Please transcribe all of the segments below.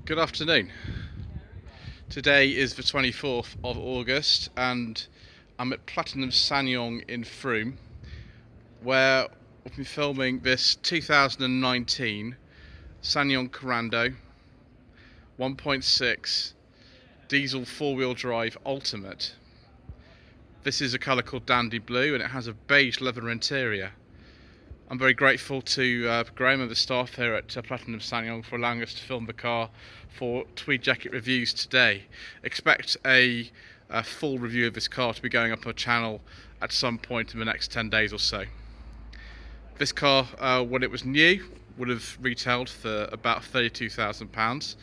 Good afternoon. Today is the 24th of August and I'm at Platinum SsangYong in Frome, where we'll be filming this 2019 SsangYong Korando 1.6 diesel 4-wheel drive Ultimate. This is a colour called Dandy Blue and it has a beige leather interior. I'm very grateful to Graham and the staff here at Platinum SsangYong for allowing us to film the car for Tweed Jacket Reviews today. Expect a full review of this car to be going up on our channel at some point in the next 10 days or so. This car, when it was new, would have retailed for about £32,000.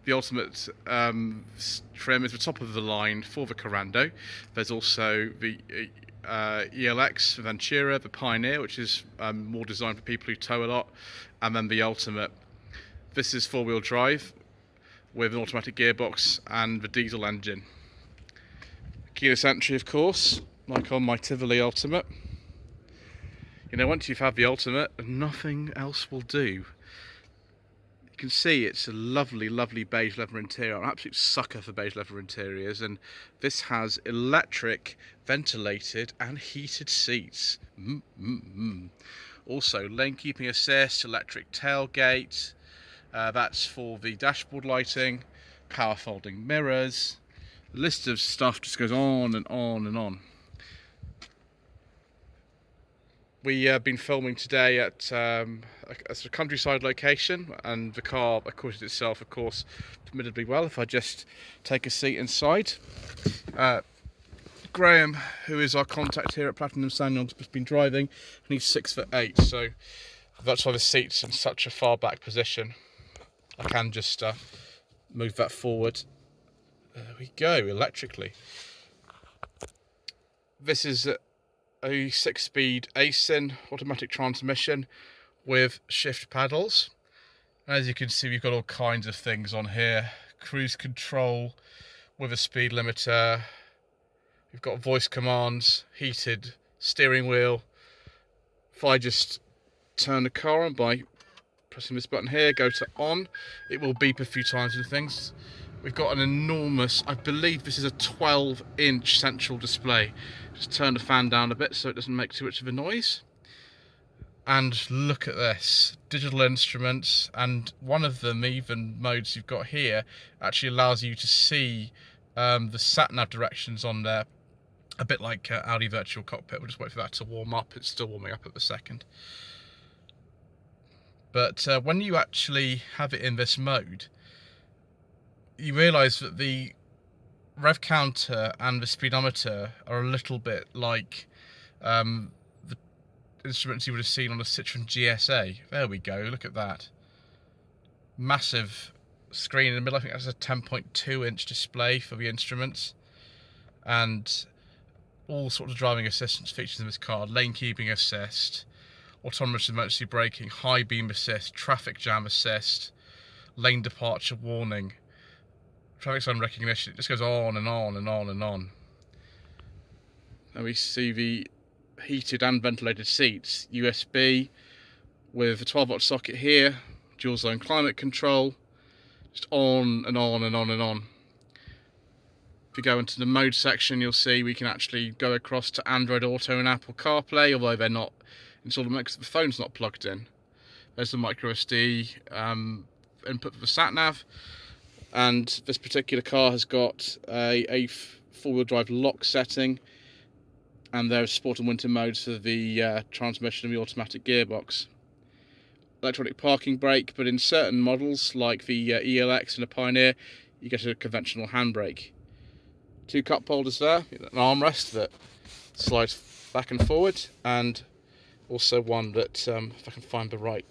The Ultimate trim is the top of the line for the Korando. There's also the ELX, the Ventura, the Pioneer, which is more designed for people who tow a lot, and then the Ultimate. This is 4-wheel drive with an automatic gearbox and the diesel engine. Keyless entry, of course, like on my Tivoli Ultimate. You know, once you've had the Ultimate, nothing else will do. You can see it's a lovely, lovely beige leather interior. I'm an absolute sucker for beige leather interiors, and this has electric, ventilated and heated seats. Also, lane keeping assist, electric tailgate, that's for the dashboard lighting, power folding mirrors. The list of stuff just goes on and on and on. We have been filming today at a countryside location, and the car acquitted itself, of course, formidably well. If I just take a seat inside. Graham, who is our contact here at Platinum SsangYong, has been driving, and he's 6'8", so that's why the seat's in such a far back position. I can just move that forward. There we go, electrically. This is a 6-speed ASIN automatic transmission with shift paddles. As you can see, we've got all kinds of things on here. Cruise control with a speed limiter. We've got voice commands, heated steering wheel. If I just turn the car on by pressing this button here, go to on, it will beep a few times and things. We've got an enormous, I believe this is a 12-inch central display. Just turn the fan down a bit so it doesn't make too much of a noise. And look at this, digital instruments, and one of them, even modes you've got here, actually allows you to see the sat-nav directions on there, a bit like Audi Virtual Cockpit. We'll just wait for that to warm up. It's still warming up at the second. But when you actually have it in this mode, you realise that the rev counter and the speedometer are a little bit like the instruments you would have seen on a Citroen GSA. There we go, look at that. Massive screen in the middle. I think that's a 10.2-inch display for the instruments. And all sorts of driving assistance features in this car. Lane keeping assist, autonomous emergency braking, high beam assist, traffic jam assist, lane departure warning, traffic sign recognition. It just goes on and on and on and on. And we see the heated and ventilated seats, USB with a 12-volt socket here, dual zone climate control, just on and on and on and on. If you go into the mode section, you'll see we can actually go across to Android Auto and Apple CarPlay, although they're not installed because the phone's not plugged in. There's the micro SD input for the sat-nav. And this particular car has got a 4-wheel drive lock setting, and there are sport and winter modes for the transmission and the automatic gearbox. Electronic parking brake, but in certain models like the ELX and the Pioneer, you get a conventional handbrake. 2 cup holders there, an armrest that slides back and forward, and also one that, if I can find the right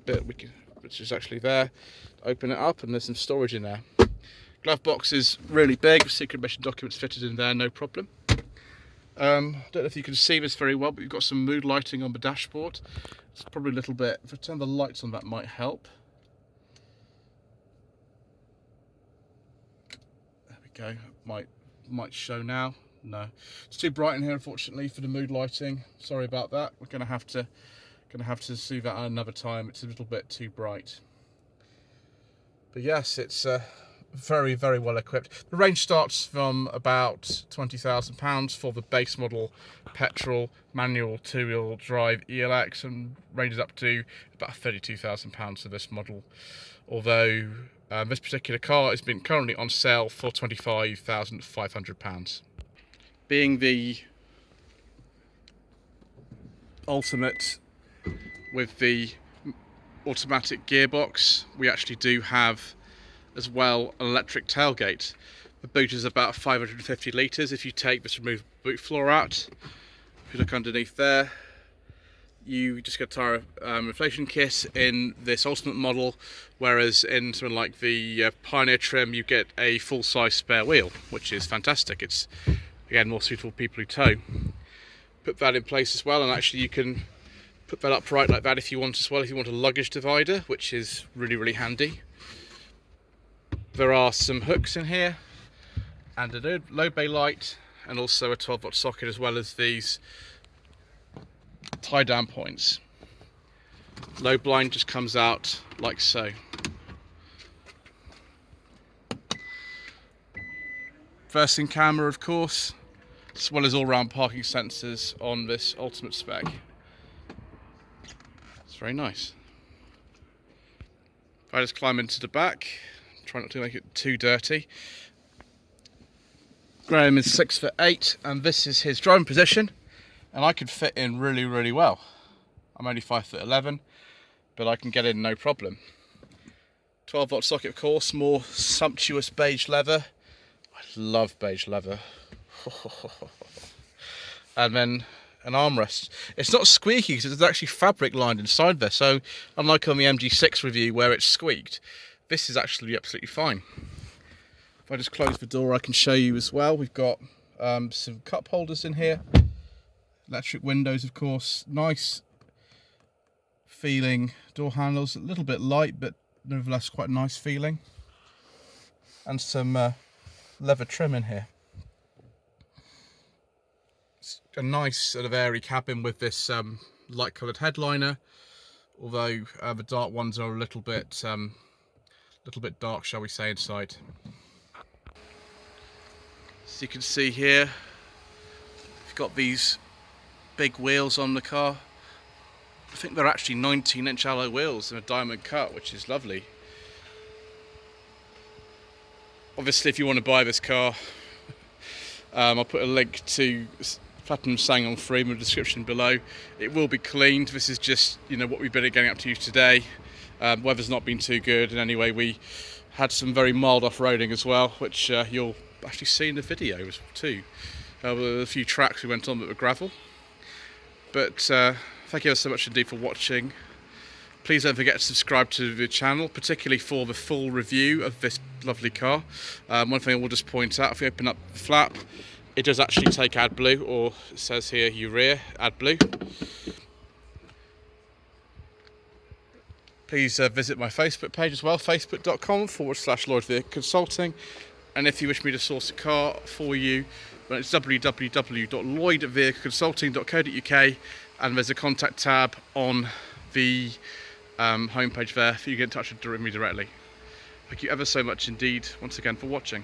bit, which is actually there. Open it up and there's some storage in there. Glove box is really big, with secret mission documents fitted in there, no problem. Don't know if you can see this very well, but you've got some mood lighting on the dashboard. It's probably a little bit, if I turn the lights on, that might help. There we go, might show now. No, it's too bright in here, unfortunately, for the mood lighting. Sorry about that. We're gonna have to see that another time. It's a little bit too bright. But yes, it's very, very well equipped. The range starts from about £20,000 for the base model petrol manual 2-wheel drive ELX, and ranges up to about £32,000 for this model. Although this particular car has been currently on sale for £25,500. Being the ultimate with the automatic gearbox, we actually do have as well an electric tailgate. The boot is about 550 litres if you take this removable boot floor out. If you look underneath there, you just get a tyre inflation kit in this ultimate model, whereas in something like the Pioneer trim you get a full-size spare wheel, which is fantastic. It's again more suitable for people who tow. Put that in place as well, and actually you can put that upright like that if you want as well, if you want a luggage divider, which is really, really handy. There are some hooks in here and a low bay light, and also a 12-volt socket, as well as these tie down points. Low blind just comes out like so. Versing camera, of course, as well as all-round parking sensors on this ultimate spec. It's very nice. If I just climb into the back, try not to make it too dirty. Graham is 6'8", and this is his driving position, and I could fit in really, really well. I'm only 5'11", but I can get in no problem. 12-volt socket, of course, more sumptuous beige leather. I love beige leather. And then an armrest. It's not squeaky because there's actually fabric lined inside there, so unlike on the MG6 review where it squeaked, this is actually absolutely fine. If I just close the door, I can show you as well. We've got some cup holders in here. Electric windows, of course. Nice feeling door handles. A little bit light, but nevertheless quite nice feeling. And some leather trim in here. It's a nice sort of airy cabin with this light coloured headliner, although the dark ones are a little bit dark, shall we say, inside. So you can see here, we've got these big wheels on the car. I think they're actually 19-inch alloy wheels in a diamond cut, which is lovely. Obviously, if you want to buy this car, I'll put a link to Platinum SsangYong Free in the description below. It will be cleaned. This is just, you know, what we've been getting up to today. Weather's not been too good, and anyway, we had some very mild off-roading as well, which you'll actually see in the video too. There were a few tracks we went on that were gravel. But thank you so much indeed for watching. Please don't forget to subscribe to the channel, particularly for the full review of this lovely car. One thing I will just point out, if you open up the flap, it does actually take AdBlue, or it says here urea AdBlue. Please visit my Facebook page as well, facebook.com/Lloyd Vehicle Consulting. And if you wish me to source a car for you, well, it's www.lloydvehicleconsulting.co.uk, and there's a contact tab on the homepage there for you to get in touch with me directly. Thank you ever so much indeed once again for watching.